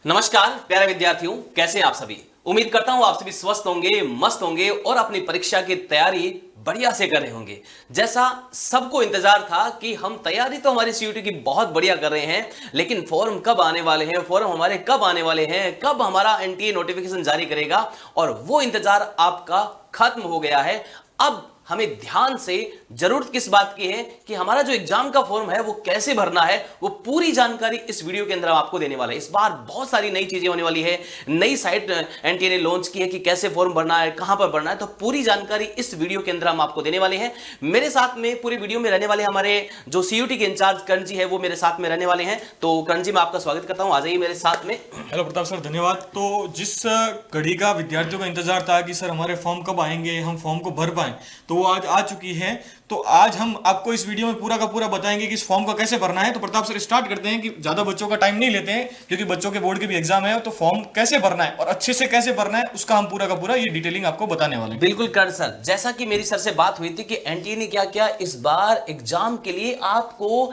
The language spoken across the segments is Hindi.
नमस्कार प्यारे विद्यार्थियों, कैसे हैं आप सभी। उम्मीद करता हूं आप सभी स्वस्थ होंगे, मस्त होंगे और अपनी परीक्षा की तैयारी बढ़िया से कर रहे होंगे। जैसा सबको इंतजार था कि हम तैयारी तो हमारी सीयूटी की बहुत बढ़िया कर रहे हैं, लेकिन फॉर्म कब आने वाले हैं, फॉर्म हमारे कब आने वाले हैं, कब हमारा एनटीए नोटिफिकेशन जारी करेगा, और वो इंतजार आपका खत्म हो गया है। अब हमें ध्यान से जरूरत किस बात की है कि हमारा जो एग्जाम का फॉर्म है वो कैसे भरना है, वो पूरी जानकारी इस वीडियो के अंदर हम आपको देने वाले हैं। इस बार बहुत सारी नई चीजें होने वाली है, नई साइट एनटीए ने लॉन्च की है कि कैसे फॉर्म भरना है, कहां पर भरना है, तो पूरी जानकारी इस वीडियो के अंदर हम आपको देने वाले हैं। मेरे साथ में पूरी वीडियो में रहने वाले हमारे जो सीयूटी के इंचार्ज करण जी है वो मेरे साथ में रहने वाले हैं। तो करण जी, मैं आपका स्वागत करता हूं, आ जाइए मेरे साथ में। हेलो प्रताप सर, धन्यवाद। तो जिस घड़ी का विद्यार्थियों का इंतजार था कि सर हमारे फॉर्म कब आएंगे, हम फॉर्म को भर पाएं, तो वो आज आ चुकी है। तो आज हम आपको इस वीडियो में पूरा का पूरा बताएंगे कि इस फॉर्म को कैसे भरना है। तो प्रताप सर स्टार्ट करते हैं कि ज्यादा बच्चों का टाइम नहीं लेते हैं, क्योंकि बच्चों के बोर्ड के भी एग्जाम है। तो फॉर्म कैसे भरना है और अच्छे से कैसे भरना है उसका हम पूरा का पूरा ये डिटेलिंग आपको बताने वाले हैं। बिल्कुल करण सर, जैसा कि मेरी सर से बात हुई थी कि एनटीए ने क्या किया इस बार एग्जाम के लिए, आपको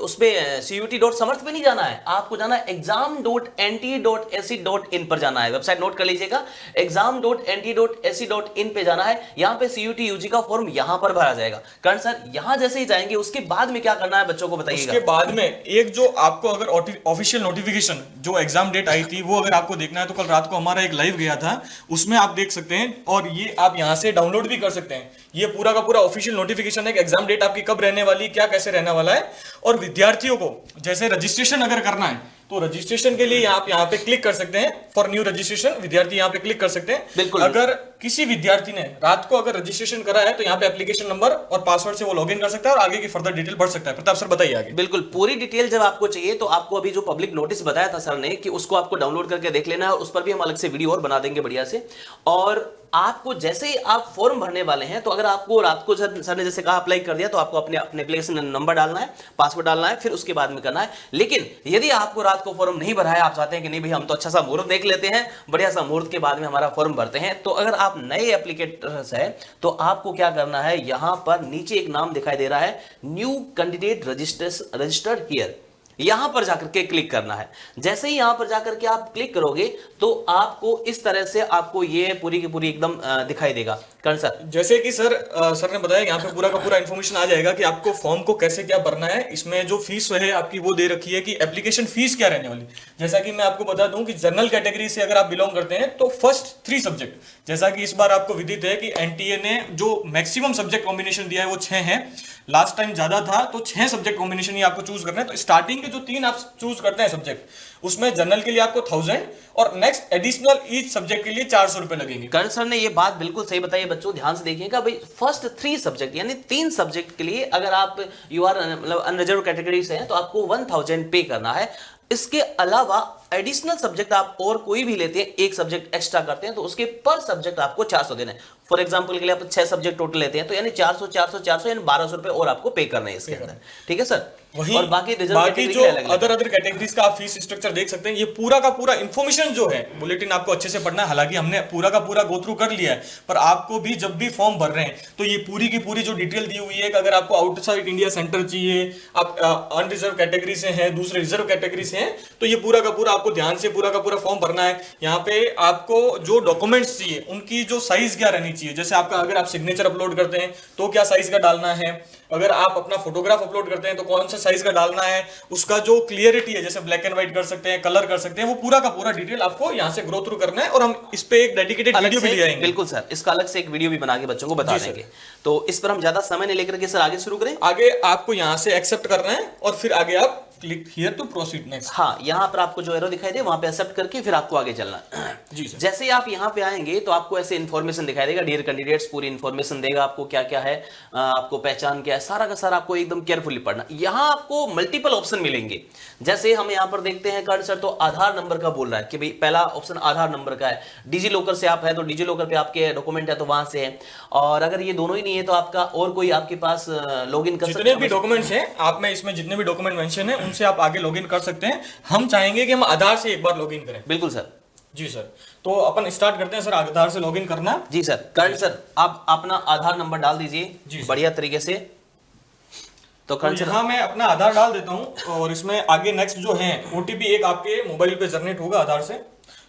उसमें CUT.समर्थ पे नहीं जाना है, आपको जाना है exam.nte.ac.in पर जाना है। वेबसाइट नोट कर लीजिएगा, exam.nte.ac.in पे जाना है। यहां पे CUT UG का फॉर्म यहां पर भरा जाएगा। करण सर, यहां जैसे ही जाएंगे उसके बाद में क्या करना है बच्चों को बताइएगा। उसके बाद में एक जो आपको अगर ऑफिशियल नोटिफिकेशन जो एग्जाम डेट आई थी वो अगर आपको देखना है, तो कल रात को हमारा एक लाइव गया था, उसमें आप देख सकते हैं, और ये आप यहां से डाउनलोड भी कर सकते हैं। ये पूरा का पूरा ऑफिशियल नोटिफिकेशन है कि एग्जाम डेट आपकी कब रहने वाली, क्या कैसे रहने वाला है। और विद्यार्थियों को जैसे रजिस्ट्रेशन अगर करना है तो रजिस्ट्रेशन के लिए आप यहाँ पे क्लिक कर सकते हैं, फॉर न्यू रजिस्ट्रेशन। विद्यार्थी यहाँ पे क्लिक कर सकते हैं। बिल्कुल। अगर किसी विद्यार्थी ने रात को अगर रजिस्ट्रेशन करा है तो यहाँ पे एप्लीकेशन नंबर और पासवर्ड से वो लॉगिन कर सकता है और आगे की फर्दर डिटेल भर सकता है। प्रताप सर बताइए आगे। बिल्कुल, पूरी डिटेल जब आपको चाहिए तो आपको अभी जो पब्लिक नोटिस बताया था सर ने कि उसको आपको डाउनलोड करके देख लेना है, और उस पर भी हम अलग से वीडियो और बना देंगे बढ़िया से। और आपको जैसे ही आप फॉर्म भरने वाले हैं, तो अगर आपको रात को सर ने जैसे कहा अप्लाई कर दिया, तो आपको अपने एप्लीकेशन नंबर डालना है, पासवर्ड डालना है, फिर उसके बाद में करना है। लेकिन यदि आपको रात को फॉर्म नहीं भरा है, आप चाहते हैं कि नहीं भाई हम तो अच्छा सा मुहूर्त देख लेते हैं, बढ़िया सा मुहूर्त के बाद में हमारा फॉर्म भरते हैं, तो अगर आप नए एप्लीकेटर्स है तो आपको क्या करना है, यहां पर नीचे एक नाम दिखाई दे रहा है, न्यू कैंडिडेट रजिस्टर्ड हियर, यहां पर जाकर के क्लिक करना है। जैसे ही यहां पर जाकर के आप क्लिक करोगे तो आपको इस तरह से आपको ये पूरी की पूरी एकदम दिखाई देगा। करण सर, जैसे कि सर ने बताया, यहाँ पे पूरा का पूरा इन्फॉर्मेशन आ जाएगा कि आपको फॉर्म को कैसे क्या भरना है। इसमें जो फीस है आपकी वो दे रखी है कि एप्लीकेशन फीस क्या रहने वाली। जैसा कि मैं आपको बता दूं कि जनरल कैटेगरी से अगर आप बिलोंग करते हैं तो फर्स्ट 3 सब्जेक्ट, जैसा कि इस बार आपको विदित है कि एनटीए ने जो मैक्सिमम सब्जेक्ट कॉम्बिनेशन दिया है वो 6 है। लास्ट टाइम ज्यादा था तो 6 सब्जेक्ट कॉम्बिनेशन ही आपको चूज करना है। तो स्टार्टिंग के जो 3 आप चूज करते हैं सब्जेक्ट, उसमें जनरल के लिए आपको 1000 और नेक्स्ट एडिशनल ईच सब्जेक्ट के लिए 400 रुपए लगेंगे। करण सर ने ये बात बिल्कुल सही बताई बच्चों, ध्यान से देखिएगा भाई। फर्स्ट 3 सब्जेक्ट यानी 3 सब्जेक्ट के लिए अगर आप यू आर मतलब अनरिजर्व कैटेगरी से हैं तो आपको 1000 पे करना है। इसके अलावा एडिशनल सब्जेक्ट आप और कोई भी लेते हैं, एक सब्जेक्ट एक्स्ट्रा करते हैं, तो उसके पर सब्जेक्ट आपको 400 देना है। फॉर एग्जांपल के लिए आप 6 सब्जेक्ट टोटल लेते हैं तो यानी 400 400 400 यानी 1200 रुपए और आपको पे करना है इसके अंदर। ठीक है सर। वही और बाकी जो अदर कैटेगरीज का आप फीस स्ट्रक्चर देख सकते हैं। ये पूरा का पूरा इंफॉर्मेशन जो है बुलेटिन आपको अच्छे से पढ़ना है। हालांकि हमने पूरा का पूरा गो थ्रू कर लिया है, पर आपको भी जब भी फॉर्म भर रहे हैं तो ये पूरी की पूरी जो डिटेल दी हुई है कि अगर आपको आउटसाइड इंडिया सेंटर चाहिए, आप अनरिजर्व कैटेगरी से हैं, दूसरे रिजर्व कैटेगरी से हैं, तो ये पूरा का पूरा आपको ध्यान से पूरा का पूरा फॉर्म भरना है। यहाँ पे आपको जो डॉक्यूमेंट्स चाहिए उनकी जो साइज क्या रहनी चाहिए, जैसे आपका अगर आप सिग्नेचर अपलोड करते हैं तो क्या साइज का डालना है, अगर आप अपना फोटोग्राफ अपलोड करते हैं तो कौन सा साइज का डालना है, उसका जो क्लियरिटी है जैसे ब्लैक एंड व्हाइट कर सकते हैं, कलर कर सकते हैं, वो पूरा का पूरा डिटेल आपको यहाँ से ग्रो थ्रू करना है। और हम इस पे एक डेडिकेटेड वीडियो भी ले आएंगे। बिल्कुल सर, इसका अलग से एक वीडियो भी बना के बच्चों को बता देंगे। तो इस पर हम ज्यादा समय नहीं लेकर के सर आगे शुरू करें। आगे आपको यहाँ से एक्सेप्ट करना है और फिर आगे आप click here to proceed next. हाँ, यहाँ पर आपको जो एरो दिखाई दे वहां पे एक्सेप्ट करके फिर आपको आगे चलना। जी सर। जैसे ही आप यहाँ पे आएंगे तो आपको ऐसे इन्फॉर्मेशन दिखाई देगा, डियर कैंडिडेट्स, पूरी इन्फॉर्मेशन देगा आपको क्या क्या है, आपको पहचान क्या है, सारा का सारा आपको एकदम केयरफुली पढ़ना। यहाँ आपको मल्टीपल ऑप्शन मिलेंगे। जैसे हम यहाँ पर देखते हैं कर्ण सर, तो आधार नंबर का बोल रहा है कि भाई पहला ऑप्शन आधार नंबर का है। डिजी लॉकर से आप है तो डिजी लॉकर पे आपके डॉक्यूमेंट है तो वहां से है, और अगर ये दोनों ही नहीं है तो आपका और कोई आपके पास लॉग इन कर सकते हैं। जितने भी डॉक्यूमेंट्स हैं आप में, इसमें जितने भी डॉक्यूमेंट मेंशन है उनसे आप आगे लॉगिन कर सकते हैं। हम चाहेंगे कि हम आधार से एक बार लॉगिन करें। बिल्कुल सर। जी सर, तो अपन स्टार्ट करते हैं सर आधार से लॉगिन करना। जी सर। कर्ण सर, आप अपना आधार नंबर डाल दीजिए जी बढ़िया तरीके से। तो करण यहाँ मैं अपना आधार डाल देता हूँ और इसमें आगे नेक्स्ट जो है ओटीपी एक आपके मोबाइल पे जनरेट होगा आधार से।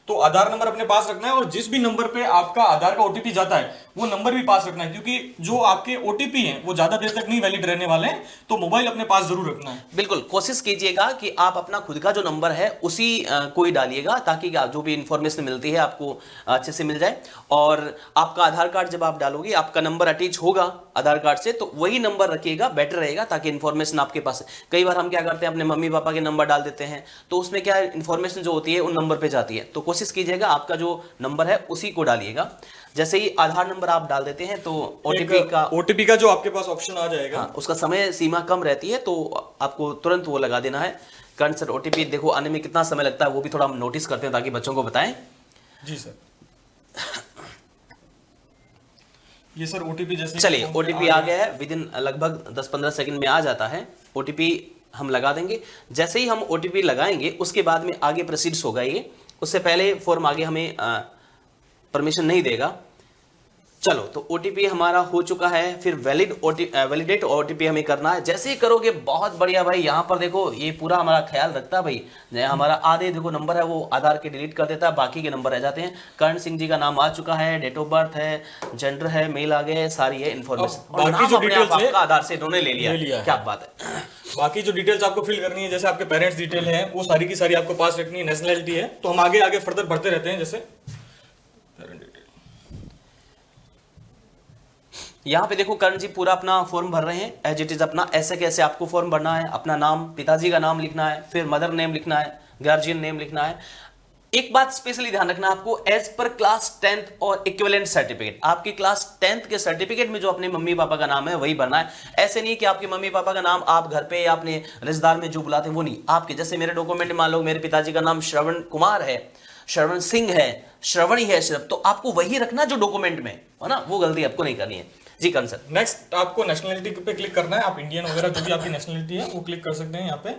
तो आधार नंबर अपने पास रखना है और जिस भी नंबर पे आपका आधार का ओटीपी जाता है वो नंबर भी पास रखना है, क्योंकि जो आपके ओटीपी हैं वो ज्यादा देर तक नहीं वैलिड रहने वाले हैं, तो मोबाइल अपने पास जरूर रखना है। बिल्कुल कोशिश कीजिएगा कि आप अपना खुद का जो नंबर है उसी को ही डालिएगा, ताकि जो भी इंफॉर्मेशन मिलती है आपको अच्छे से मिल जाए। और आपका आधार कार्ड जब आप डालोगे, आपका नंबर अटैच होगा आधार कार्ड से, तो वही नंबर रखिएगा, बेटर रहेगा, ताकि इंफॉर्मेशन आपके पास है। कई बार हम क्या करते हैं, अपने मम्मी पापा के नंबर डाल देते हैं, तो उसमें क्या इंफॉर्मेशन जो होती है उन नंबर पे जाती है। तो कोशिश कीजिएगा आपका जो नंबर है उसी को डालिएगा। जैसे ही आधार नंबर आप डाल देते हैं तो ओटीपी का जो आपके पास ऑप्शन आ जाएगा, हाँ, उसका समय सीमा कम रहती है, तो आपको तुरंत वो लगा देना है। करण सर ओटीपी देखो आने में कितना समय लगता है वो भी थोड़ा हम नोटिस करते हैं ताकि बच्चों को बताएं। जी सर। ये सर ओटीपी जैसे चलिए ओटीपी आ गया है, विद इन लगभग 10-15 सेकंड में आ जाता है। ओटीपी हम लगा देंगे। जैसे ही हम ओटीपी लगाएंगे उसके बाद में आगे प्रोसीड्स होगा। ये उससे पहले फॉर्म आगे हमें परमिशन नहीं देगा। चलो तो ओटीपी हमारा हो चुका है। फिर वैलिडेट ओटीपी हमें करना है। जैसे ही करोगे बहुत बढ़िया भाई। यहाँ पर देखो ये पूरा हमारा ख्याल रखता है भाई। हमारा आधे देखो नंबर है वो आधार के डिलीट कर देता है, बाकी के नंबर रह जाते हैं। करण सिंह जी का नाम आ चुका है, डेट ऑफ बर्थ है, जेंडर है, मेल आ गए है, सारी है इन्फॉर्मेशन। बाकी जो डिटेल्स आपका आधार से इन्होंने ले लिया। क्या बात है। बाकी जो डिटेल्स आपको फिल करनी है, जैसे आपके पेरेंट्स डिटेल है वो सारी की सारी आपको पास रखनी है। नेशनलिटी है तो हम आगे फर्दर बढ़ते रहते हैं। जैसे यहाँ पे देखो करण जी पूरा अपना फॉर्म भर रहे हैं एज इट इज अपना। ऐसे कैसे आपको फॉर्म भरना है, अपना नाम, पिताजी का नाम लिखना है, फिर मदर नेम लिखना है, गार्जियन नेम लिखना है। एक बात स्पेशली ध्यान रखना आपको, एज पर क्लास 10th और इक्विवेलेंट सर्टिफिकेट। आपकी क्लास 10th के सर्टिफिकेट में जो अपने मम्मी पापा का नाम है वही भरना है। ऐसे नहीं कि आपके मम्मी पापा का नाम आप घर पे या अपने रिश्तेदार में जो बुलाते हैं वो नहीं। आपके जैसे मेरे डॉक्यूमेंट में मान लो मेरे पिताजी का नाम श्रवण कुमार है, श्रवण सिंह है, श्रवणी है सिर्फ, तो आपको वही रखना जो डॉक्यूमेंट में है ना, वो गलती आपको नहीं करनी है। जी करण सर। नेक्स्ट आपको नेशनलिटी पे क्लिक करना है। आप इंडियन वगैरह जो भी आपकी नेशनलिटी है वो क्लिक कर सकते हैं। यहाँ पे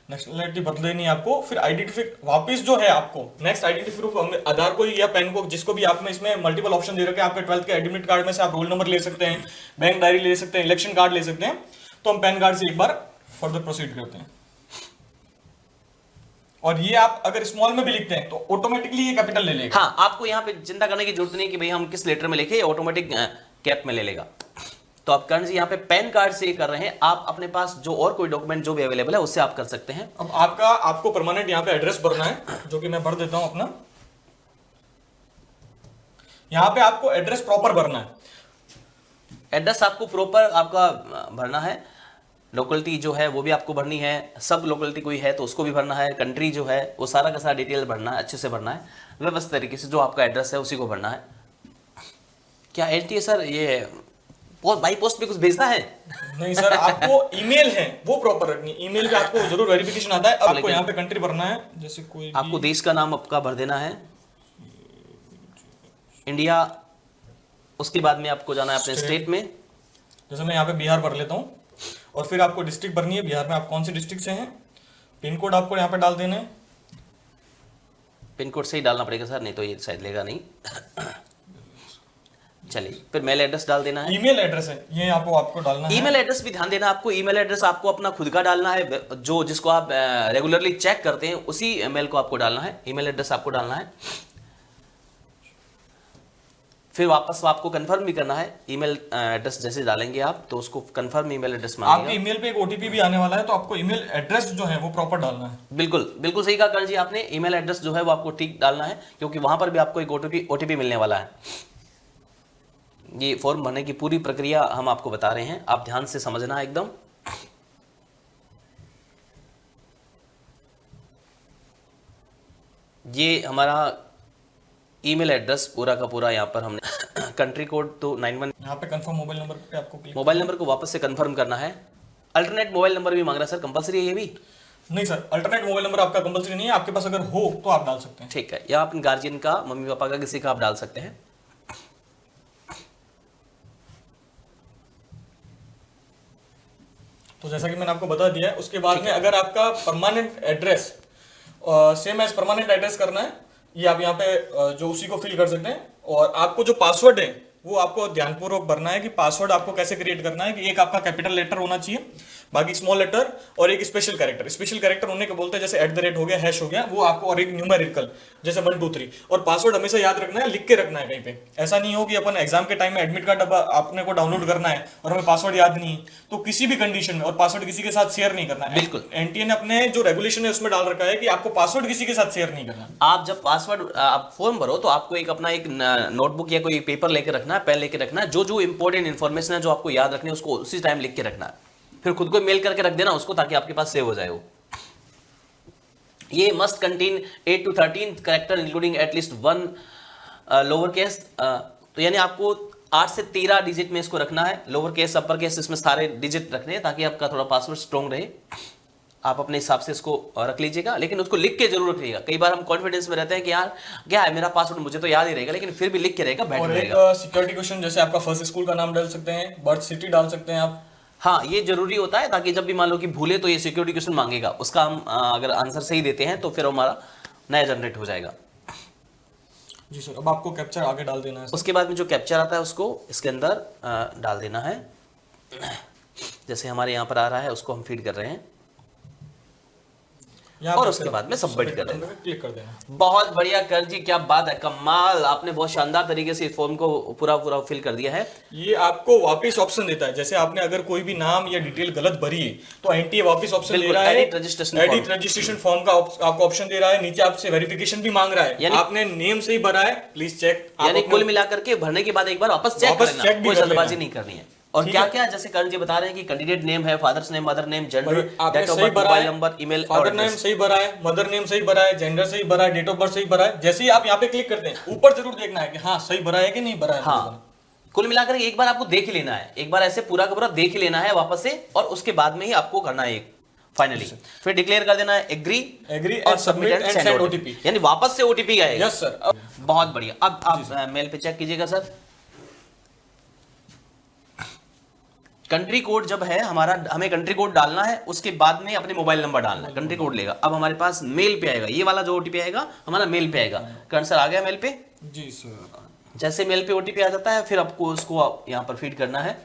नेशनलिटी बदल देनी है आपको। फिर आइडेंटिफिकेशन वापस जो है आपको नेक्स्ट आइडेंटिटी प्रूफ आधार को या पैन को, जिसको भी आप में इसमें मल्टीपल ऑप्शन दे रखे हैं। आपके 12th के एडमिट कार्ड में से आप रोल नंबर ले सकते हैं, बैंक डायरी ले सकते हैं, इलेक्शन कार्ड ले सकते हैं। तो हम पैन कार्ड से एक बार फर्दर प्रोसीड करते हैं। और ये आप अगर स्मॉल में भी लिखते हैं तो ऑटोमेटिकली ये कैपिटल ले लेगा। हाँ, आपको यहाँ पे चिंता करने की जरूरत नहीं कि भाई हम किस लेटर में लिखे, ऑटोमेटिक कैप में ले लेगा। तो आप करण जी यहाँ पे पैन कार्ड से कर रहे हैं। आप अपने पास जो और कोई डॉक्यूमेंट जो भी अवेलेबल है उससे आप कर सकते हैं। अब आपको परमानेंट यहाँ पे एड्रेस भरना है, जो कि मैं भर देता हूं अपना। यहाँ पे आपको एड्रेस प्रॉपर भरना है। एड्रेस आपको प्रॉपर आपका भरना है। लोकेलिटी जो है वो भी आपको भरनी है। सब लोकेलिटी कोई है तो उसको भी भरना है। कंट्री जो है वो सारा का सारा डिटेल भरना है, अच्छे से भरना है, व्यवस्थित तरीके से। जो आपका एड्रेस है उसी को भरना है। क्या एलटी है सर, ये बाई पोस्ट पे कुछ भेजता है? नहीं सर, आपको ईमेल है वो प्रॉपर रखनी। ईमेल पे आपको जरूर वेरिफिकेशन आता है। आपको यहाँ पे कंट्री भरना है, जैसे कोई आपको देश का नाम आपका भर देना है, इंडिया। उसके बाद में आपको जाना है अपने स्टेट में। जैसे मैं यहाँ पे बिहार भर लेता हूँ। और फिर आपको डिस्ट्रिक्ट भरनी है। बिहार में आप कौन सी डिस्ट्रिक्ट से हैं। पिन कोड आपको यहाँ पे डाल देना है। पिन कोड से ही डालना पड़ेगा सर, नहीं तो ये शायद लेगा नहीं। चलिए, फिर मेल एड्रेस डाल देना है। ईमेल एड्रेस है ये आपको डालना है। ईमेल एड्रेस भी ध्यान देना आपको। ईमेल एड्रेस आपको अपना खुद का डालना है, जो जिसको आप रेगुलरली चेक करते हैं उसी मेल को आपको डालना है। ईमेल एड्रेस आपको डालना है। फिर वापस आपको कंफर्म भी करना है। ईमेल एड्रेस जैसे डालेंगे आप तो उसको कंफर्म ईमेल एड्रेस मांगेगा। आपके ईमेल पे एक ओटीपी भी आने वाला है, तो आपको ईमेल एड्रेस जो है वो प्रॉपर डालना है। बिल्कुल बिल्कुल सही कहा करण जी आपने। ईमेल एड्रेस जो है वो आपको ठीक डालना है, क्योंकि वहां पर भी आपको एक ओटीपी मिलने वाला है। ये फॉर्म भरने की पूरी प्रक्रिया हम आपको बता रहे हैं, आप ध्यान से समझना है एकदम। ये हमारा ईमेल एड्रेस पूरा का पूरा यहाँ पर हमने कंट्री कोड तो 91। यहाँ पे कंफर्म मोबाइल नंबर पे आपको मोबाइल नंबर को वापस से कंफर्म करना है। अल्टरनेट मोबाइल नंबर भी मांग रहा है सर, कंपलसरी है ये भी? नहीं सर, अल्टरनेट मोबाइल नंबर आपका कंपलसरी नहीं है। आपके पास अगर हो तो आप डाल सकते हैं। ठीक है, या अपने गार्जियन का, मम्मी पापा का, किसी का आप डाल सकते हैं। तो जैसा कि मैंने आपको बता दिया है, उसके बाद में अगर आपका permanent address same as permanent address करना है, ये आप यहाँ पे जो उसी को फिल कर सकते हैं। और आपको जो पासवर्ड है वो आपको ध्यानपूर्वक भरना है कि पासवर्ड आपको कैसे क्रिएट करना है। कि एक आपका कैपिटल लेटर होना चाहिए, बाकी स्मॉल लेटर और एक स्पेशल कैरेक्टर उन्हें को बोलते हैं, जैसे @ हो गया, हैश हो गया वो आपको, और एक न्यूमेरिकल जैसे 1 2 3। और पासवर्ड हमेशा याद रखना है, लिख के रखना है कहीं पे। ऐसा नहीं हो कि अपन एग्जाम के टाइम में एडमिट कार्ड अपने को डाउनलोड करना है और हमें पासवर्ड याद नहीं है, तो किसी भी कंडीशन में और पासवर्ड किसी के साथ शेयर नहीं करना है। बिल्कुल, एनटीए ने अपने जो रेगुलेशन है उसमें डाल रखा है कि आपको पासवर्ड किसी के साथ शेयर नहीं करना। आप जब पासवर्ड आप फॉर्म भरो तो आपको एक अपना एक नोटबुक या कोई पेपर लेके रखना है, पेन लेके रखना है, जो इंपॉर्टेंट इन्फॉर्मेशन है जो आपको याद रखनी है उसको उसी टाइम लिख के रखना है, फिर खुद को मेल करके रख देना उसको, ताकि आपके पास सेव हो जाए वो। ये must contain 8 to 13 character including at least 1 lower case, तो यानी आपको 8 से 13 डिजिट में इसको रखना है, लोअर केस अपर केस इसमें सारे डिजिट रखने हैं, ताकि आपका थोड़ा पासवर्ड स्ट्रॉन्ग रहे। आप अपने हिसाब से इसको रख लीजिएगा, लेकिन उसको लिख के जरूर रखिएगा। कई बार हम कॉन्फिडेंस में रहते हैं कि यार क्या है मेरा पासवर्ड मुझे तो याद ही रहेगा, लेकिन फिर भी लिख के रहेगा, बेटर रहेगा। और एक सिक्योरिटी क्वेश्चन, जैसे आपका फर्स्ट स्कूल का नाम डाल सकते हैं, बर्थ सिटी डाल सकते हैं आप। हाँ, ये जरूरी होता है, ताकि जब भी मान लो कि भूले तो ये सिक्योरिटी क्वेश्चन मांगेगा, उसका हम अगर आंसर सही देते हैं तो फिर हमारा नया जनरेट हो जाएगा। जी सर, अब आपको कैप्चर आगे डाल देना है सर। उसके बाद में जो कैप्चर आता है उसको इसके अंदर डाल देना है, जैसे हमारे यहाँ पर आ रहा है उसको हम फीड कर रहे हैं, और उसके बाद में सबमिट कर देना, क्लिक कर देना। बहुत बढ़िया करण जी, क्या बात है, कमाल, आपने बहुत शानदार तरीके से इस फॉर्म को पूरा फिल कर दिया है। ये आपको वापस ऑप्शन देता है, जैसे आपने अगर कोई भी नाम या डिटेल गलत भरी है तो एनटीए वापस ऑप्शन दे रहा है, एडिट रजिस्ट्रेशन फॉर्म का आपको ऑप्शन दे रहा है, नीचे आपसे वेरिफिकेशन भी मांग रहा है, आपने नेम सही भरा है प्लीज चेक, यानी कुल मिलाकर के भरने के बाद एक बार वापस चेक करना, कोई जल्दबाजी नहीं करनी है। और क्या क्या, जैसे करण जी बता रहे हैं कि कैंडिडेट नेम है, father's name, mother name, gender, date of birth, mobile number, email, father name सही भरा है, मदर नेम सही भरा है, जेंडर सही भरा है, डेट ऑफ बर्थ सही भरा है। जैसे ही आप यहाँ पे क्लिक करते हैं ऊपर जरूर देखना है कि हाँ सही भरा है कि नहीं भरा है। हाँ, कुल मिलाकर एक बार आपको देख ही लेना है, एक बार ऐसे पूरा का पूरा देख ही लेना है वापस से, और उसके बाद में ही आपको करना है फाइनली, फिर डिक्लेयर कर देना है एग्री और सबमिट एंड सेंड ओटीपी, यानी वापस से ओटीपी आएगा। यस सर, बहुत बढ़िया। अब आप मेल पे चेक कीजिएगा सर, कंट्री कोड जब है हमारा, हमें कंट्री कोड डालना है, उसके बाद में अपने मोबाइल नंबर डालना है, कंट्री कोड लेगा। अब हमारे पास मेल पे आएगा, ये वाला जो ओटीपी आएगा हमारा मेल पे आएगा। करण सर आ गया मेल पे? जी सर। जैसे मेल पे ओटीपी आ जाता है फिर आपको उसको यहाँ पर फीड करना है।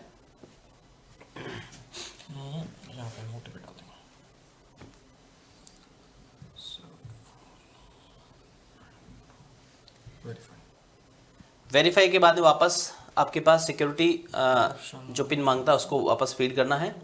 वेरीफाई के बाद में वापस आपके पास सिक्योरिटी जो पिन मांगता है उसको वापस फीड करना है।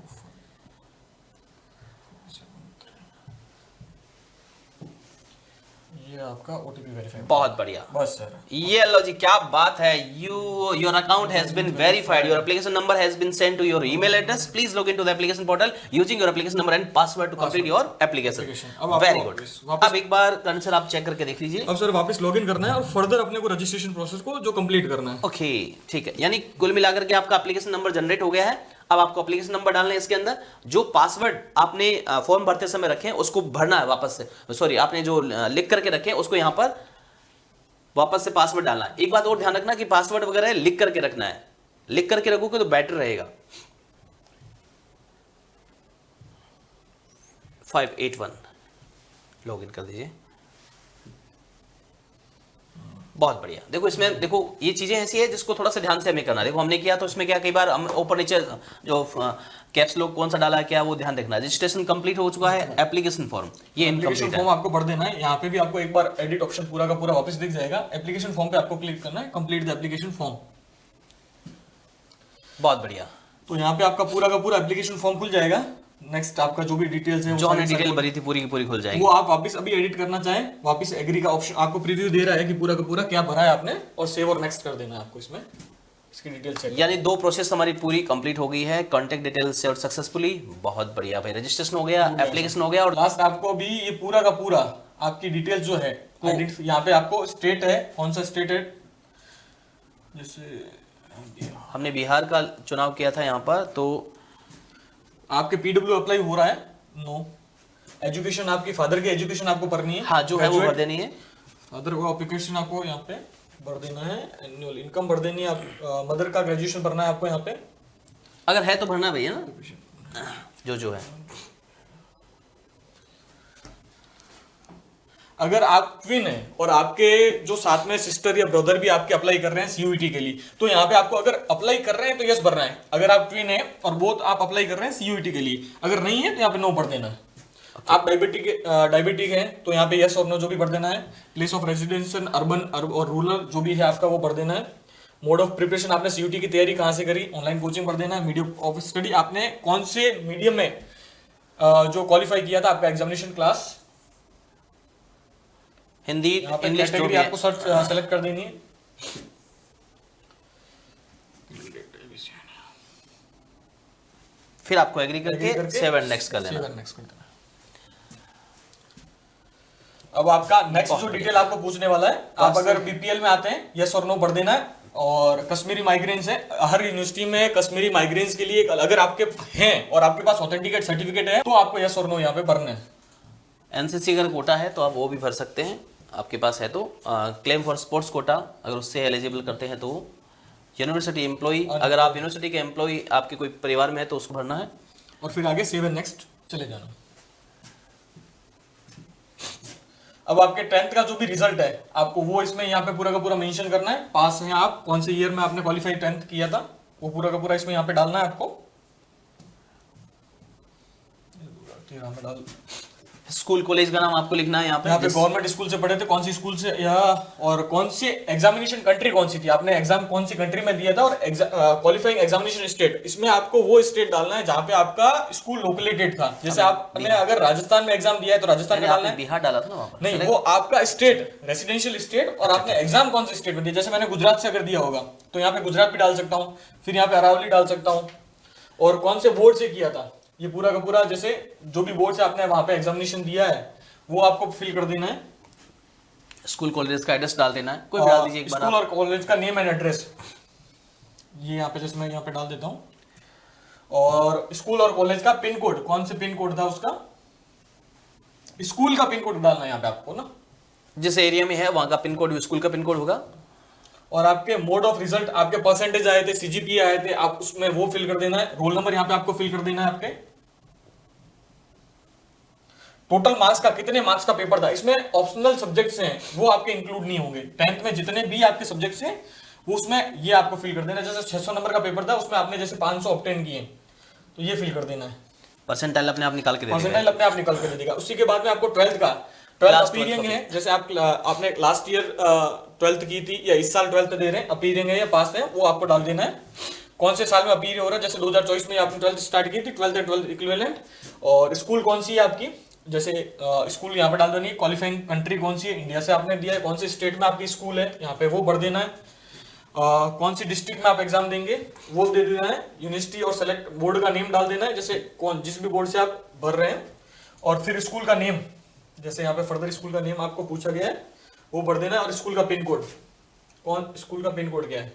ये आपका ओटीपी वेरीफाई। बहुत बढ़िया, बस सर। ये लो जी, क्या बात है। Your account has been verified, your application number has been send to your email address, please log into the application portal using your application number and password to complete your application. Very good. अब एक बार करण सर आप चेक करके देख लीजिए। अब सर वापस लॉगिन करना है और फर्दर अपने को रजिस्ट्रेशन प्रोसेस को जो कंप्लीट करना है। ओके ठीक है, यानी कुल मिलाकर के आपका एप्लीकेशन नंबर जनरेट हो गया है। अब आपको एप्लीकेशन नंबर डालना है इसके अंदर, जो पासवर्ड आपने फॉर्म भरते समय रखे हैं उसको भरना है वापस से, सॉरी आपने जो लिख करके रखे हैं उसको यहाँ पर वापस से पासवर्ड डालना है। एक बात और ध्यान रखना कि पासवर्ड वगैरह लिख करके रखना है, लिख करके रखोगे तो बेटर रहेगा। 581 लॉगिन कर दीजिए। बहुत बढ़िया। देखो इसमें देखो ये चीजें ऐसी है जिसको थोड़ा सा ध्यान से हमें करना है। देखो हमने किया तो इसमें क्या कई बार हम ऊपर नीचे जो कैप्स लॉक कौन सा डाला है क्या वो ध्यान रखना है। रजिस्ट्रेशन कंप्लीट हो चुका है, एप्लीकेशन फॉर्म ये एप्लीकेशन फॉर्म आपको भर देना है। यहाँ पे भी आपको एक बार एडिट ऑप्शन पूरा का पूरा वापस दिख जाएगा। एप्लीकेशन फॉर्म पे आपको क्लिक करना है, कंप्लीट द एप्लीकेशन फॉर्म। बहुत बढ़िया। तो यहाँ पे आपका पूरा का पूरा एप्लीकेशन फॉर्म खुल जाएगा। नेक्स्ट आपका जो भी डिटेल्स है, जो हमने डिटेल भरी थी पूरी की पूरी खुल जाएगी। वो आप वापस अभी एडिट करना चाहें, वापस एग्री का ऑप्शन आपको प्रीव्यू दे रहा है कि पूरा का पूरा क्या भरा है आपने, और सेव और नेक्स्ट कर देना है आपको इसमें। इसकी डिटेल चेक, यानी 2 प्रोसेस हमारी पूरी कंप्लीट हो गई है। Contact detail saved successfully. बहुत बढ़िया भाई, रजिस्ट्रेशन हो गया, एप्लीकेशन हो गया, और लास्ट आपको अभी ये पूरा का पूरा आपकी डिटेल जो है यहाँ पे आपको स्टेट है, कौन सा स्टेट है, जैसे हमने बिहार का चुनाव किया था यहाँ पर, तो आपके पीडब्ल्यू अप्लाई हो रहा है? नो। एजुकेशन आपकी फादर की एजुकेशन आपको भरनी है, हाँ जो है वो भर देनी है। फादर को एप्लीकेशन आपको यहाँ पे भर देना है, एनुअल इनकम भर देनी है, आप मदर का ग्रेजुएशन भरना है आपको यहाँ पे, अगर है तो भरना भैया ना, जो है। अगर आप ट्विन हैं और आपके जो साथ में सिस्टर या ब्रदर भी आपके अप्लाई कर रहे हैं सीयूईटी के लिए, तो यहाँ पे आपको अगर अप्लाई कर रहे हैं तो यस भरना है। अगर आप ट्विन हैं और बोथ आप अप्लाई कर रहे हैं सीयूईटी के लिए, अगर नहीं है तो यहाँ पे नो भर देना है। आप डायबिटिक हैं तो यहाँ पे यस और नो जो भी भर देना है। प्लेस ऑफ रेजिडेंस अर्बन और रूरल जो भी है आपका वो भर देना है। मोड ऑफ प्रिपरेशन आपने सीयूटी की तैयारी कहाँ से करी, ऑनलाइन कोचिंग भर देना है। मीडियम ऑफ स्टडी आपने कौन से मीडियम में जो क्वालिफाई किया था, आपका एग्जामिनेशन क्लास हिंदी इंग्लिश जो भी आपको सेलेक्ट कर देनी है। फिर आपको एग्री करके सेव एंड नेक्स्ट कर देना। अब आपका नेक्स्ट जो डिटेल आपको पूछने वाला है, आप अगर बीपीएल में आते हैं यस और नो भर देना है। और कश्मीरी माइग्रेंस है, हर यूनिवर्सिटी में कश्मीरी माइग्रेंस के लिए अगर आपके हैं और आपके पास ऑथेंटिकेट सर्टिफिकेट है तो आपको यस और नो यहाँ पे भरना है। एनसीसी अगर कोटा है तो आप वो भी भर सकते हैं, आपके पास है तो। क्लेम फॉर स्पोर्ट्स कोटा अगर उससे एलिजिबल करते हैं तो। यूनिवर्सिटी एम्प्लॉई, अगर आप यूनिवर्सिटी के एम्प्लॉई आपके कोई परिवार में है तो उसको भरना है। और फिर आगे सेव एंड नेक्स्ट चले जाना। अब आपके 10th का जो भी रिजल्ट है आपको वो इसमें यहाँ पे पूरा का पूरा मेंशन करना है। पास हैं आप, कौन से ईयर में आपने क्वालिफाई 10th किया था, वो पूरा का पूरा इसमें यहाँ पे डालना है आपको। स्कूल कॉलेज का नाम आपको लिखना है यहाँ पे गवर्नमेंट स्कूल से पढ़े थे, कौन सी स्कूल से, या और कौन सी एग्जामिनेशन कंट्री कौन सी थी, आपने एग्जाम कौन सी कंट्री में दिया था, और क्वालिफाइंग एग्जामिनेशन स्टेट, इसमें आपको वो स्टेट डालना है जहाँ पे आपका स्कूल लोकेटेड था। जैसे आपने अगर राजस्थान में एग्जाम दिया है तो राजस्थान में डालना है। बिहार डाला था ना नहीं, वो आपका स्टेट रेसिडेंशियल स्टेट, और आपने एग्जाम कौन से स्टेट में दिया। जैसे मैंने गुजरात से अगर दिया होगा तो यहाँ पे गुजरात भी डाल सकता हूँ, फिर यहाँ पे अरावली डाल सकता हूँ, और कौन से बोर्ड से किया था ये पूरा का पूरा, जैसे जो भी बोर्ड से आपने वहां पे एग्जामिनेशन दिया है वो आपको फिल कर देना है। स्कूल कॉलेज का एड्रेस डाल देना है, कोई भी डाल दीजिए एक बार। स्कूल और कॉलेज का नेम एंड एड्रेस ये यहाँ पे जैसे मैं यहाँ पे डाल देता हूँ। और स्कूल और कॉलेज का पिन कोड, कौन से पिन कोड था उसका, स्कूल का पिन कोड डालना है यहाँ पे आपको ना, जिस एरिया में है वहां का पिन कोड स्कूल का पिन कोड होगा। और आपके मोड ऑफ रिजल्ट, आपके परसेंटेज आए थे, सीजीपीए आए थे, आप उसमें वो फिल कर देना है। रोल नंबर यहाँ पे आपको फिल कर देना है। आपके टोटल मार्क्स का, कितने मार्क्स का पेपर था, इसमें ऑप्शनल सब्जेक्ट्स हैं वो आपके इंक्लूड नहीं होंगे। 10th में जितने भी आपके सब्जेक्ट्स हैं वो उसमें ये आपको फिल कर देना है। जैसे 600 नंबर का पेपर था उसमें आपने जैसे 500 ऑब्टेन किए तो ये फिल कर देना है। परसेंटाइल अपने आप निकाल के दे देगा। परसेंटाइल अपने आप निकाल के दे देगा। उसी के बाद में आपको 12th का अपीयरिंग है, जैसे आपने लास्ट ईयर 12th की थी या इस साल 12th दे रहे हैं, अपीयरिंग है या पास है, वो आपको डाल देना है। कौन से साल में अपीयर हो रहा है, जैसे 2024 में आपने 12th स्टार्ट की थी, 12th एंड 12th इक्विवेलेंट। और स्कूल कौन सी है आपकी, जैसे स्कूल यहाँ पे डाल देनी है। क्वालिफाइंग कंट्री कौन सी है, इंडिया से आपने दिया है, कौन से स्टेट में आपकी स्कूल है यहाँ पे वो भर देना है। कौन सी डिस्ट्रिक्ट में आप एग्जाम देंगे वो दे देना है। यूनिवर्सिटी और सेलेक्ट बोर्ड का नेम डाल देना है, जैसे कौन जिस भी बोर्ड से आप भर रहे हैं। और फिर स्कूल का नेम, जैसे यहाँ पे फर्दर स्कूल का नेम आपको पूछा गया है वो भर देना है। और स्कूल का पिन कोड, कौन स्कूल का पिन कोड क्या है।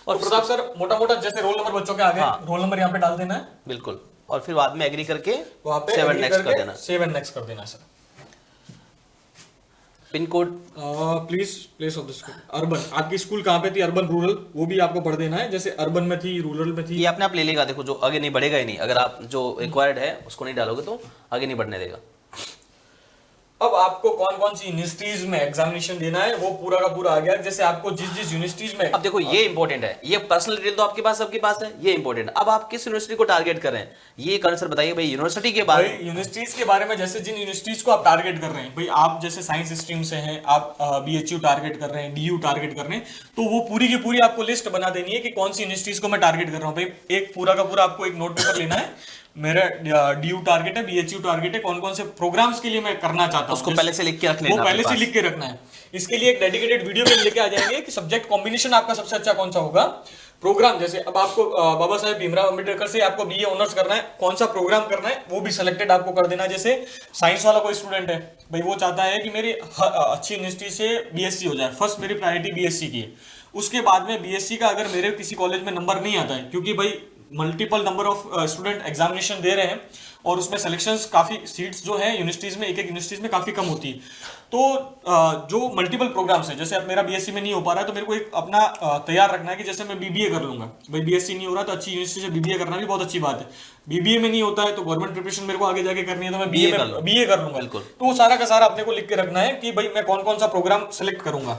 और प्रताप सर मोटा मोटा जैसे रोल नंबर बच्चों के आगे रोल नंबर यहाँ पे डाल देना है। बिल्कुल, और फिर बाद में एग्री करके वहां पे सेव एंड नेक्स्ट कर देना। सेव एंड नेक्स्ट कर देना sir. Pin code please, place of the school, urban, आपकी स्कूल कहाँ पे थी, अर्बन रूरल, वो भी आपको भर देना है। जैसे अर्बन में थी, रूरल में थी, ये अपने आप ले लेगा। देखो जो आगे नहीं बढ़ेगा ही नहीं, अगर आप जो रिक्वायर्ड है उसको नहीं डालोगे तो आगे नहीं बढ़ने देगा। अब आपको कौन कौन सी यूनिवर्सिटीज में एग्जामिनेशन देना है वो पूरा का पूरा आ गया। जैसे आपको जिस जिस यूनिवर्सिटीज में, अब देखो ये इंपॉर्टेंट है, ये पर्सनल डिटेल तो आपके पास सबके पास है, ये इंपॉर्टेंट है। अब आप किस यूनिवर्सिटी को टारगेट कर रहे हैं ये कौन सर बताइए भाई। यूनिवर्सिटी के बारे में, यूनिवर्सिटीज के बारे में, जैसे जिन यूनिवर्सिटीज को आप टारगेट कर रहे हैं भाई, आप जैसे साइंस स्ट्रीम से हैं, आप बीएचयू टारगेट कर रहे हैं, डीयू टारगेट कर रहे हैं, तो वो पूरी की पूरी आपको लिस्ट बना देनी है कि कौन सी यूनिवर्सिटीज को मैं टारगेट कर रहा हूँ। भाई एक पूरा का पूरा आपको एक नोट पेपर लेना है, मेरा डीयू टारगेट है, बीएचयू टारगेट है, कौन कौन से प्रोग्राम्स के लिए मैं करना चाहता हूं, उसको पहले से लिख के रख लेना, वो पहले से लिख के रखना है। इसके लिए एक डेडिकेटेड वीडियो में लेके आ जाएंगे कि सब्जेक्ट कॉम्बिनेशन आपका सबसे अच्छा कौन सा होगा। प्रोग्राम, जैसे अब आपको बाबा साहेब भीमराव अम्बेडकर से आपको बीए ऑनर्स करना है, कौन सा प्रोग्राम करना है वो भी सिलेक्टेड आपको कर देना है। जैसे साइंस वाला कोई स्टूडेंट है भाई, वो चाहता है कि मेरी अच्छी यूनिवर्सिटी से बीएससी हो जाए, फर्स्ट मेरी प्रायोरिटी बीएससी की है। उसके बाद में बीएससी का अगर मेरे किसी कॉलेज में नंबर नहीं आता है, क्योंकि भाई multiple number of student examination दे रहे हैं और उसमें सिलेक्शंस काफी सीट्स जो है यूनिवर्सिटीज में, एक एक यूनिवर्सिटीज में काफी कम होती है। तो जो मल्टीपल प्रोग्राम्स है, जैसे अब मेरा बीएससी में नहीं हो पा रहा है तो मेरे को एक अपना तैयार रखना है कि जैसे मैं बीबीए कर लूंगा। भाई बीएससी नहीं हो रहा तो अच्छी यूनिवर्सिटी से बीबीए करना भी बहुत अच्छी बात है। बीबीए में नहीं होता है तो गवर्नमेंट प्रिपरेशन मेरे को आगे जाके करनी है तो मैं बीए कर लूंगा। तो वो सारा का सारा अपने को लिख के रखना है कि भाई मैं कौन कौन सा प्रोग्राम सेलेक्ट करूंगा।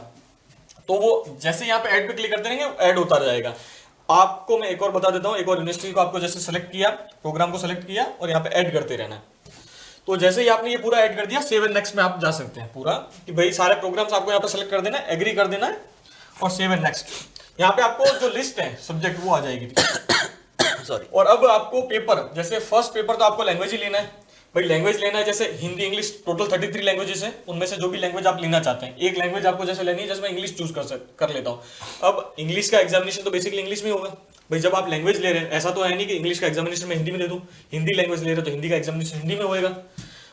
तो वो जैसे यहाँ पे ऐड पे क्लिक करते रहेंगे ऐड होता जाएगा। आपको मैं एक और बता देता हूँ, एक और यूनिवर्सिटी को आपको जैसे सेलेक्ट किया, प्रोग्राम को सेलेक्ट किया और यहाँ पे ऐड करते रहना है। तो जैसे ही आपने ये पूरा ऐड कर दिया, सेव एंड नेक्स्ट में आप जा सकते हैं पूरा कि भाई सारे प्रोग्राम्स आपको यहाँ पे सेलेक्ट कर देना है, एग्री कर देना है और सेव एंड नेक्स्ट। यहाँ पे आपको जो लिस्ट है सब्जेक्ट वो आ जाएगी। सॉरी। और अब आपको पेपर, जैसे फर्स्ट पेपर तो आपको लैंग्वेज ही लेना है। भाई लैंग्वेज लेना है, जैसे हिंदी इंग्लिश टोटल 33 लैंग्वेजेस हैं, उनमें से जो भी लैंग्वेज आप लेना चाहते हैं, एक लैंग्वेज आपको जैसे लेनी है, जैसे मैं इंग्लिश चूज कर लेता हूँ। अब इंग्लिश का एग्जामिनेशन तो बेसिकली इंग्लिश में होगा। भाई जब आप लैंग्वेज ले रहे हैं, ऐसा तो है नहीं कि इंग्लिश का एग्जामिनेशन मैं हिंदी में दे दूं, हिंदी लैंग्वेज ले रहे हैं तो हिंदी का एग्जामिनेशन हिंदी में होएगा।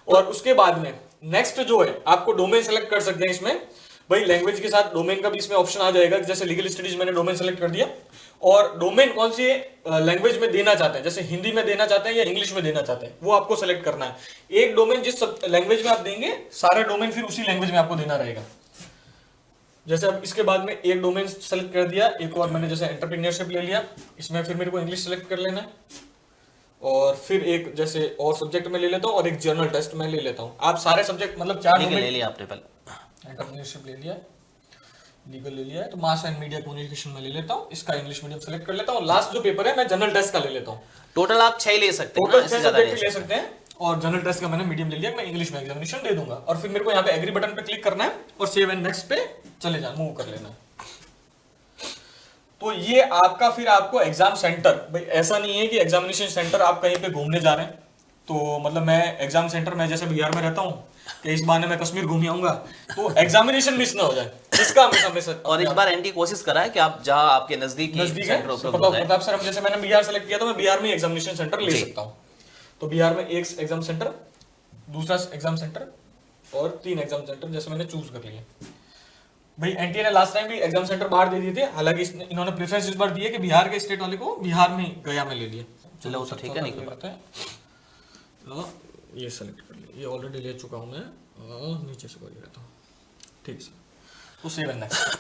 और उसके बाद में नेक्स्ट जो है आपको डोमेन सेलेक्ट कर सकते हैं इसमें। भाई लैंग्वेज के साथ डोमेन का भी इसमें ऑप्शन आ जाएगा, जैसे लीगल स्टडीज मैंने डोमेन सेलेक्ट कर दिया और डोमेन कौन सी लैंग्वेज में देना चाहते हैं, जैसे हिंदी में देना चाहते हैं या इंग्लिश में देना चाहते हैं, वो आपको सेलेक्ट करना है। एक डोमेन जिस लैंग्वेज में आप देंगे, सारा डोमेन फिर उसी लैंग्वेज में आपको देना रहेगा। जैसे अब इसके बाद में एक डोमेन सेलेक्ट कर दिया, एक और मैंने जैसे एंटरप्रेन्योरशिप ले लिया, इसमें फिर मेरे को इंग्लिश सेलेक्ट कर लेना है और फिर एक जैसे और सब्जेक्ट में ले लेता हूँ और एक जर्नल टेस्ट में ले लेता हूँ। आप सारे सब्जेक्ट मतलब 4 डोमेन ले लिया आपने, पहले एंटरप्रेन्योरशिप ले लिया, लीगल ले लिया है, तो मास एंड मीडिया कम्युनिकेशन में ले लेता हूँ, इसका इंग्लिश मीडियम सेलेक्ट कर लेता हूँ। लास्ट जो पेपर है मैं जनरल टेस्ट का ले लेता हूँ। टोटल आप 6 ले सकते हैं, टोटल 6 सब्जेक्ट ले सकते हैं और जनरल टेस्ट का मैंने मीडियम ले लिया, मैं इंग्लिश में एग्जामिनेशन दे दूंगा। और फिर मेरे को यहाँ पे एग्री बटन पे क्लिक करना है और सेव एंड नेक्स्ट पे चले जाना, मूव कर लेना है। तो ये आपका फिर आपको एग्जाम सेंटर, भाई ऐसा नहीं है कि एग्जामिनेशन सेंटर आप कहीं पे घूमने जा रहे हैं तो मतलब मैं एग्जाम सेंटर में जैसे बिहार में रहता हूँ कि इस बहाने मैं कश्मीर घूम आऊंगा तो एग्जामिनेशन मिस ना हो जाए, इसका हमेशा। और इस बार एनटी कोशिश करा है कि आप जहां आपके नजदीक है प्रताप सर, जैसे मैंने बिहार सेलेक्ट किया तो मैं बिहार में एग्जामिनेशन सेंटर ले सकता हूँ। तो बिहार में एक एग्जाम सेंटर, दूसरा एग्जाम सेंटर और 3 एग्जाम सेंटर जैसे मैंने चूज कर लिए। भाई एनटीए ने लास्ट टाइम भी एग्जाम सेंटर बाहर दे दिए थे, हालांकि इन्होंने प्रेफरेंस इस बार दी है कि बिहार के स्टेट वाले को बिहार में गया में ले लिए। चलो तो ठीक है, नहीं करते हैं, ये सेलेक्ट कर लिया, ये ऑलरेडी ले चुका हूं मैं, नीचे से कर लेता हूं, ठीक है। तो सेव एंड नेक्स्ट।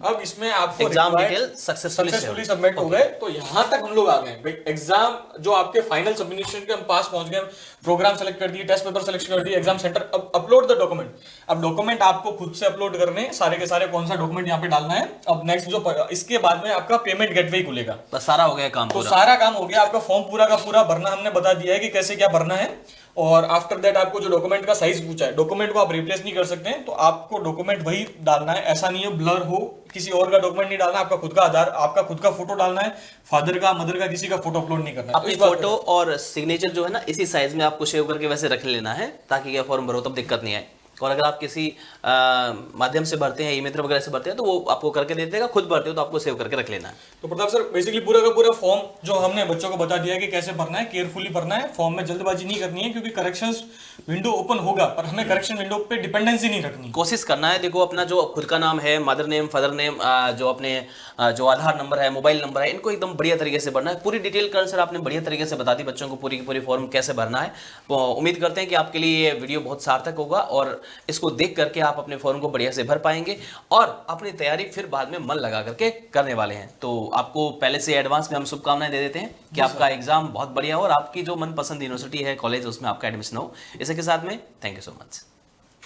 अब इसमें आपको एग्जाम डिटेल सक्सेसफुली सबमिट हो गए, तो यहां तक हम लोग आ गए। भाई एग्जाम जो आपके फाइनल सबमिशन के हम पास पहुंच गए, प्रोग्राम सेलेक्ट कर दिए, टेस्ट पेपर सेलेक्ट कर दिए, एग्जाम सेंटर। अब अपलोड द डॉक्यूमेंट। अब डॉक्यूमेंट आपको खुद से अपलोड करने, सारे के सारे कौन सा डॉक्यूमेंट यहाँ पे डालना है। अब नेक्स्ट जो इसके बाद में आपका पेमेंट गेटवे खुलेगा। बस सारा हो गया काम, तो सारा काम हो गया, आपका फॉर्म पूरा का पूरा भरना हमने बता दिया है कि कैसे क्या भरना है। और आफ्टर दैट आपको जो डॉक्यूमेंट का साइज पूछा है, डॉक्यूमेंट को आप रिप्लेस नहीं कर सकते हैं, तो आपको डॉक्यूमेंट वही डालना है। ऐसा नहीं है ब्लर हो, किसी और का डॉक्यूमेंट नहीं डालना, आपका खुद का आधार, आपका खुद का फोटो डालना है, फादर का, मदर का, किसी का फोटो अपलोड नहीं करना है। अपनी फोटो और सिग्नेचर जो है ना इसी साइज में आपको सेव करके वैसे रख लेना है, ताकि ये फॉर्म भरो तब दिक्कत नहीं आए। और अगर आप किसी माध्यम से भरते हैं, ई-मित्र वगैरह से भरते हैं, तो वो आपको करके दे देगा। खुद भरते हो तो आपको सेव करके रख लेना है। तो प्रताप सर बेसिकली पूरा का पूरा फॉर्म जो हमने बच्चों को बता दिया है कि कैसे भरना है, केयरफुली भरना है। फॉर्म में जल्दबाजी नहीं करनी है, क्योंकि करेक्शंस विंडो ओपन होगा पर हमें करेक्शन विंडो पे डिपेंडेंसी नहीं रखनी, कोशिश करना है। देखो अपना जो खुद का नाम है, मदर नेम, फादर नेम, जो अपने जो आधार नंबर है, मोबाइल नंबर है, इनको एकदम बढ़िया तरीके से भरना है। पूरी डिटेल कर सर आपने बढ़िया तरीके से बता दी बच्चों को पूरी की पूरी फॉर्म कैसे भरना है। तो उम्मीद करते हैं कि आपके लिए ये वीडियो बहुत सार्थक होगा और इसको देख करके आप अपने फॉर्म को बढ़िया से भर पाएंगे और अपनी तैयारी फिर बाद में मन लगा करके करने वाले हैं। तो आपको पहले से एडवांस में हम शुभकामनाएं दे देते हैं कि आपका एग्जाम बहुत बढ़िया हो और आपकी जो मनपसंद यूनिवर्सिटी है, कॉलेज, उसमें आपका एडमिशन हो। इसी के साथ में थैंक यू सो मच।